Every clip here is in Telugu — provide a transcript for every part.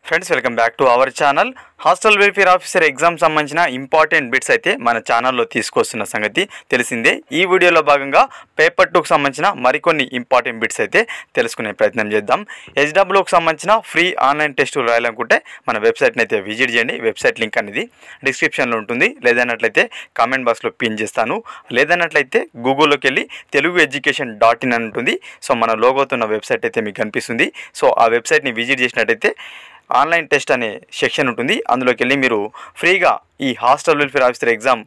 Friends welcome back to our channel. Hostel welfare officer exam సంబంధించిన ఇంపార్టెంట్ బిట్స్ అయితే మన ఛానల్లో తీసుకొస్తున్న సంగతి తెలిసిందే. ఈ వీడియోలో భాగంగా పేపర్ 2కు సంబంధించిన మరికొన్ని ఇంపార్టెంట్ బిట్స్ అయితే తెలుసుకునే ప్రయత్నం చేద్దాం. హెచ్డబ్ల్యూకి సంబంధించిన ఫ్రీ ఆన్లైన్ టెస్టులు రాయాలనుకుంటే మన వెబ్సైట్ని అయితే విజిట్ చేయండి. వెబ్సైట్ లింక్ అనేది డిస్క్రిప్షన్లో ఉంటుంది. లేదన్నట్లయితే కామెంట్ బాక్స్లో పిన్ చేస్తాను. లేదన్నట్లయితే గూగుల్లోకి వెళ్ళి telugueducation.in అని ఉంటుంది. సో మన లోగోతో ఉన్న వెబ్సైట్ అయితే మీకు కనిపిస్తుంది. సో ఆ వెబ్సైట్ని విజిట్ చేసినట్టయితే ఆన్లైన్ టెస్ట్ అనే సెక్షన్ ఉంటుంది. అందులోకి వెళ్ళి మీరు ఫ్రీగా ఈ hostel welfare officer exam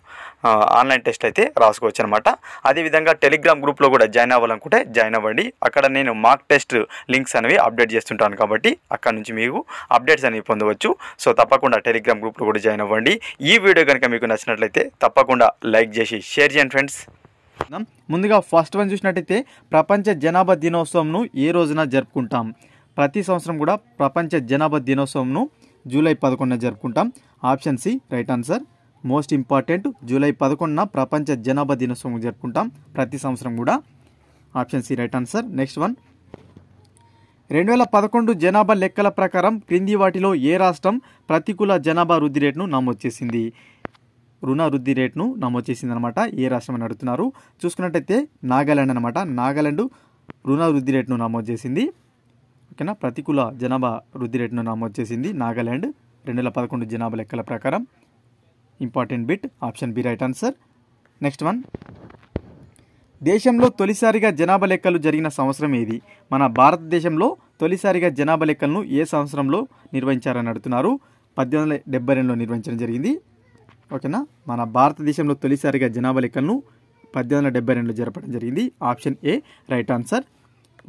online test అయితే రాసుకోవచ్చు అనమాట. అదేవిధంగా టెలిగ్రామ్ గ్రూప్లో కూడా జాయిన్ అవ్వాలనుకుంటే జాయిన్ అవ్వండి. అక్కడ నేను మాక్ టెస్ట్ లింక్స్ అనేవి అప్డేట్ చేస్తుంటాను కాబట్టి అక్కడ నుంచి మీకు అప్డేట్స్ అనేవి పొందవచ్చు. సో తప్పకుండా టెలిగ్రామ్ గ్రూప్లో కూడా జాయిన్ అవ్వండి. ఈ వీడియో కనుక మీకు నచ్చినట్లయితే తప్పకుండా లైక్ చేసి షేర్ చేయండి ఫ్రెండ్స్. ముందుగా ఫస్ట్ వన్ చూసినట్టయితే ప్రపంచ జనాభా దినోత్సవంను ఏ రోజున జరుపుకుంటాం? ప్రతి సంవత్సరం కూడా ప్రపంచ జనాభా దినోత్సవంను జూలై 11న జరుపుకుంటాం. Option C right answer. Most important, July 11న ప్రపంచ జనాభా దినోత్సవం జరుపుకుంటాం ప్రతి సంవత్సరం కూడా. Option C right answer. Next one, 2011 జనాభా లెక్కల ప్రకారం క్రింది వాటిలో ఏ రాష్ట్రం ప్రతికూల జనాభా వృద్ధి రేటును నమోదు చేసింది? రుణ వృద్ధి రేటును నమోదు చేసింది అనమాట. ఏ రాష్ట్రం అని అడుగుతున్నారు. చూసుకున్నట్టయితే నాగాలాండ్ అనమాట. నాగాలాండ్ రుణ వృద్ధి రేటును నమోదు చేసింది. ఓకేనా, ప్రతికూల జనాభా వృద్ధి రేటును నమోదు చేసింది నాగాలాండ్ 2011 జనాభా లెక్కల ప్రకారం. Important bit. Option B right answer. Next one, దేశంలో తొలిసారిగా జనాభా లెక్కలు జరిగిన సంవత్సరం ఏది? మన భారతదేశంలో తొలిసారిగా జనాభా లెక్కలను ఏ సంవత్సరంలో నిర్వహించారని అడుగుతున్నారు. 1872లో నిర్వహించడం జరిగింది. ఓకేనా, మన భారతదేశంలో తొలిసారిగా జనాభా లెక్కలను 1872లో జరపడం జరిగింది. Option A right answer.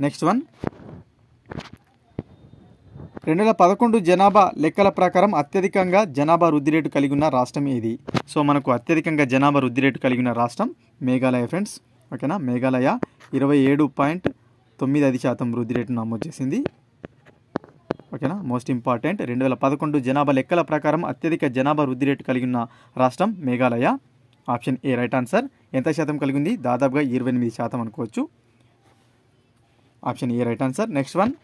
Next one, 2011 జనాభా లెక్కల ప్రకారం అత్యధికంగా జనాభా వృద్ధి రేటు కలిగి ఉన్న రాష్ట్రం ఏది? సో మనకు అత్యధికంగా జనాభా వృద్ధి రేటు కలిగి ఉన్న రాష్ట్రం మేఘాలయ ఫ్రెండ్స్. ఓకేనా, మేఘాలయ 27.95% వృద్ధి రేటును నమోదు చేసింది. ఓకేనా, మోస్ట్ ఇంపార్టెంట్, 2011 జనాభా లెక్కల ప్రకారం అత్యధిక జనాభా వృద్ధి రేటు కలిగి ఉన్న రాష్ట్రం Meghalaya. Option A right answer. ఎంత శాతం కలిగి ఉంది? దాదాపుగా 28% అనుకోవచ్చు. Option A right answer. Next one,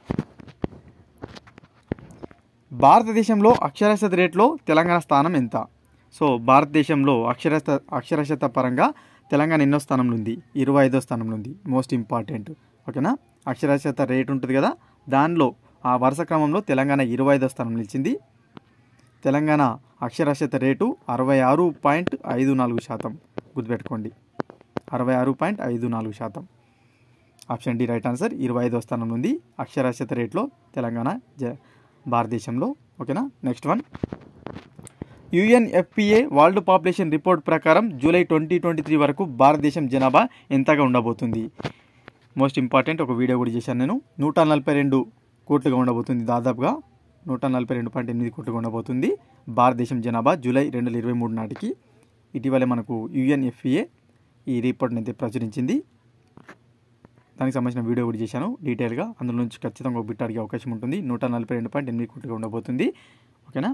భారతదేశంలో అక్షరాస్యత రేట్లో తెలంగాణ స్థానం ఎంత? సో భారతదేశంలో అక్షరాస్యత పరంగా తెలంగాణ ఎన్నో స్థానంలో ఉంది? 25వ స్థానంలో ఉంది. Most important. ఓకేనా, అక్షరాస్యత రేట్ ఉంటుంది కదా, దానిలో ఆ వరుస క్రమంలో తెలంగాణ 25వ స్థానం నిలిచింది. తెలంగాణ అక్షరాస్యత రేటు 66.54%. గుర్తుపెట్టుకోండి, 66.54%. Option D right answer. 25వ స్థానంలో ఉంది అక్షరాస్యత రేట్లో తెలంగాణ భారతదేశంలో. ఓకేనా, next one, UNFPA world population report ప్రకారం జూలై 2023 వరకు భారతదేశం జనాభా ఎంతగా ఉండబోతుంది? మోస్ట్ ఇంపార్టెంట్, ఒక వీడియో కూడా చేశాను నేను. 142 కోట్లుగా ఉండబోతుంది. దాదాపుగా 142.8 కోట్లుగా ఉండబోతుంది భారతదేశం జనాభా జూలై 2023 నాటికి. ఇటీవలే మనకు UNFPA ఈ రిపోర్ట్ని అయితే ప్రచురించింది. దానికి సంబంధించిన వీడియో కూడా చేశాను డీటెయిల్గా. అందులో నుంచి ఖచ్చితంగా ఒక బిట్ అడిగే అవకాశం ఉంటుంది. 142.8 కోట్లుగా ఉండబోతుంది. ఓకేనా,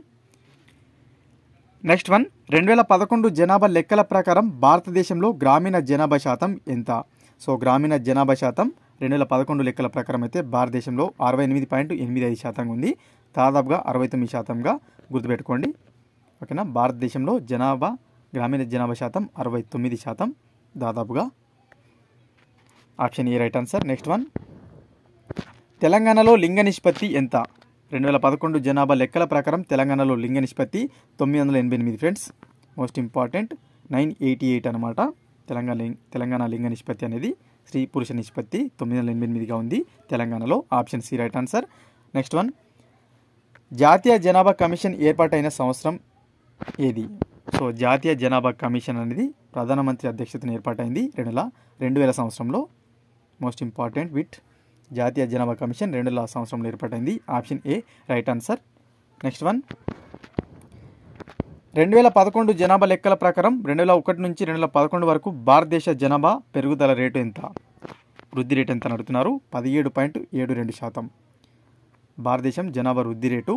నెక్స్ట్ వన్, 2011 జనాభా లెక్కల ప్రకారం భారతదేశంలో గ్రామీణ జనాభా శాతం ఎంత? సో గ్రామీణ జనాభా శాతం 2011 లెక్కల ప్రకారం అయితే భారతదేశంలో 68.85% ఉంది. దాదాపుగా 69%గా గుర్తుపెట్టుకోండి. ఓకేనా, భారతదేశంలో గ్రామీణ జనాభా శాతం 69% దాదాపుగా. Option A right answer. Next one, తెలంగాణలో లింగ నిష్పత్తి ఎంత? 2011 జనాభా లెక్కల ప్రకారం తెలంగాణలో లింగ నిష్పత్తి 988 ఫ్రెండ్స్. మోస్ట్ ఇంపార్టెంట్, 988 అనమాట. తెలంగాణ లింగ నిష్పత్తి అనేది స్త్రీ పురుష నిష్పత్తి 988గా ఉంది తెలంగాణలో. Option C right answer. Next one, జాతీయ జనాభా కమిషన్ ఏర్పాటైన సంవత్సరం ఏది? సో జాతీయ జనాభా కమిషన్ అనేది ప్రధానమంత్రి అధ్యక్షతన ఏర్పాటైంది 2000 సంవత్సరంలో. మోస్ట్ ఇంపార్టెంట్ బిట్, జాతీయ జనాభా కమిషన్ 2000 సంవత్సరంలో ఏర్పాటైంది. Option A right answer. Next one, 2011 జనాభా లెక్కల ప్రకారం 2001 నుంచి 2011 వరకు భారతదేశ జనాభా పెరుగుదల రేటు ఎంత? వృద్ధి రేటు ఎంత అని అడుగుతున్నారు. 17.72%. భారతదేశం జనాభా వృద్ధి రేటు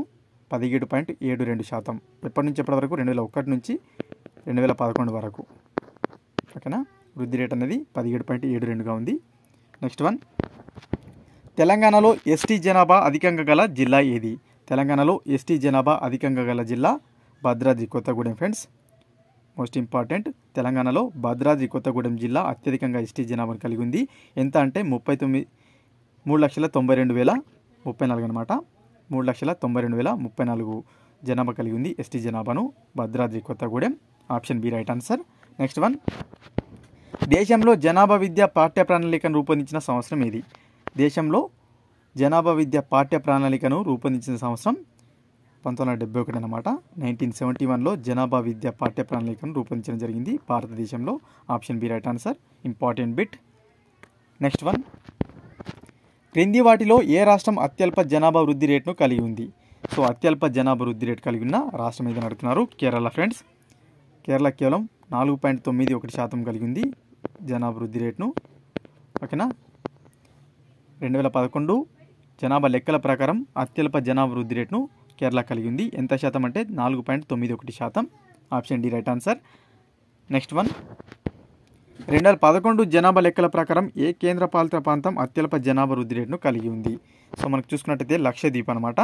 17.72%. ఎప్పటి నుంచి ఎప్పటి వరకు? 2001 నుంచి 2011 వరకు. ఓకేనా, వృద్ధి రేట్ అనేది 17.72గా ఉంది. నెక్స్ట్ వన్, తెలంగాణలో ఎస్టీ జనాభా అధికంగా గల జిల్లా ఏది? తెలంగాణలో ఎస్టీ జనాభా అధికంగా గల జిల్లా Bhadradri Kothagudem friends. Most important, తెలంగాణలో భద్రాద్రి కొత్తగూడెం జిల్లా అత్యధికంగా ఎస్టీ జనాభాను కలిగి ఉంది. ఎంత అంటే 3,92,034 అనమాట. 3,92,034 జనాభా కలిగి ఉంది ఎస్టీ జనాభాను Bhadradri Kothagudem. Option B right answer. Next one, దేశంలో జనాభా విద్య పాఠ్య ప్రణాళికను రూపొందించిన సంవత్సరం ఏది? దేశంలో జనాభా విద్య పాఠ్య ప్రణాళికను రూపొందించిన సంవత్సరం 1971 అనమాట. 1971లో జనాభా విద్య పాఠ్య ప్రణాళికను రూపొందించడం జరిగింది భారతదేశంలో. Option B right answer. Important bit. Next one, క్రింది వాటిలో ఏ రాష్ట్రం అత్యల్ప జనాభా వృద్ధి రేటును కలిగి ఉంది? సో అత్యల్ప జనాభా వృద్ధి రేటు కలిగి ఉన్న రాష్ట్రం ఏదని అడుగుతున్నారు. కేరళ ఫ్రెండ్స్. కేరళ కేవలం 4.91% కలిగి ఉంది జనాభా వృద్ధి రేటును. ఓకేనా. 2011 జనాభా లెక్కల ప్రకారం అత్యల్ప జనాభా వృద్ధి రేటును కేరళ కలిగి ఉంది. ఎంత శాతం అంటే 4.91%. Option D right answer. Next one, 2011 జనాభా లెక్కల ప్రకారం ఏ కేంద్రపాలిత ప్రాంతం అత్యల్ప జనాభా వృద్ధి రేటును కలిగి ఉంది? సో మనకు చూసుకున్నట్టయితే లక్షద్వీప్ అనమాట.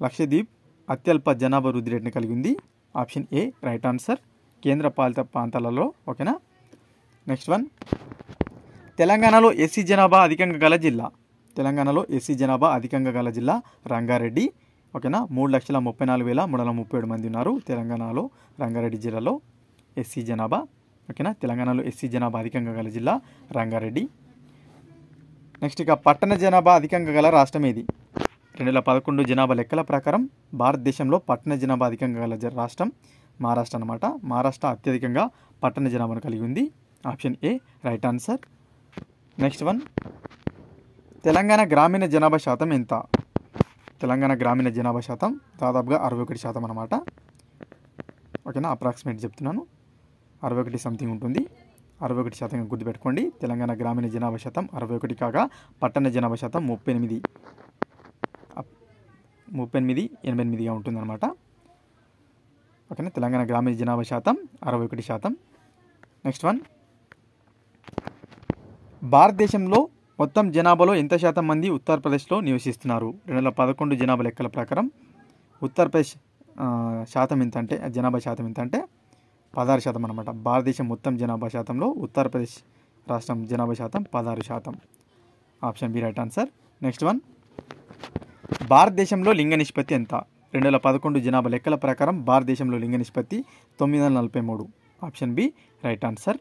లక్షద్వీప్ అత్యల్ప జనాభా వృద్ధి రేటును కలిగి ఉంది. Option A right answer. కేంద్రపాలిత ప్రాంతాలలో. ఓకేనా. నెక్స్ట్ వన్, తెలంగాణలో ఎస్సీ జనాభా అధికంగా గల జిల్లా. తెలంగాణలో ఎస్సీ జనాభా అధికంగా గల జిల్లా రంగారెడ్డి. ఓకేనా. 3,34,337 మంది ఉన్నారు తెలంగాణలో రంగారెడ్డి జిల్లాలో ఎస్సీ జనాభా. ఓకేనా. తెలంగాణలో ఎస్సీ జనాభా అధికంగా గల జిల్లా రంగారెడ్డి. నెక్స్ట్ ఇక పట్టణ జనాభా అధికంగా గల రాష్ట్రం ఏది? 2011 జనాభా లెక్కల ప్రకారం భారతదేశంలో పట్టణ జనాభా అధికంగా గల రాష్ట్రం మహారాష్ట్ర అనమాట. మహారాష్ట్ర అత్యధికంగా పట్టణ జనాభాను కలిగి ఉంది. Option A right answer. Next one, Telangana గ్రామీణ జనాభా శాతం ఎంత? తెలంగాణ గ్రామీణ జనాభా శాతం దాదాపుగా 61% అనమాట. ఓకేనా. అప్రాక్సిమేట్ చెప్తున్నాను, 61 సంథింగ్ ఉంటుంది. 61% గుర్తుపెట్టుకోండి. తెలంగాణ గ్రామీణ జనాభా శాతం 61 కాగా పట్టణ జనాభా శాతం 38.88గా ఉంటుందన్నమాట. ఓకేనా. తెలంగాణ గ్రామీణ జనాభా శాతం 61%. నెక్స్ట్ వన్, భారతదేశంలో మొత్తం జనాభాలో ఎంత శాతం మంది ఉత్తరప్రదేశ్లో నివసిస్తున్నారు? 2011 జనాభా లెక్కల ప్రకారం ఉత్తరప్రదేశ్ శాతం ఎంత అంటే జనాభా శాతం ఎంత అంటే 16% అనమాట. భారతదేశం మొత్తం జనాభా శాతంలో ఉత్తరప్రదేశ్ రాష్ట్రం జనాభా శాతం 16%. Option B right answer. Next one, భారతదేశంలో లింగ నిష్పత్తి ఎంత? 2011 జనాభా లెక్కల ప్రకారం భారతదేశంలో లింగ నిష్పత్తి 943. Option B right answer.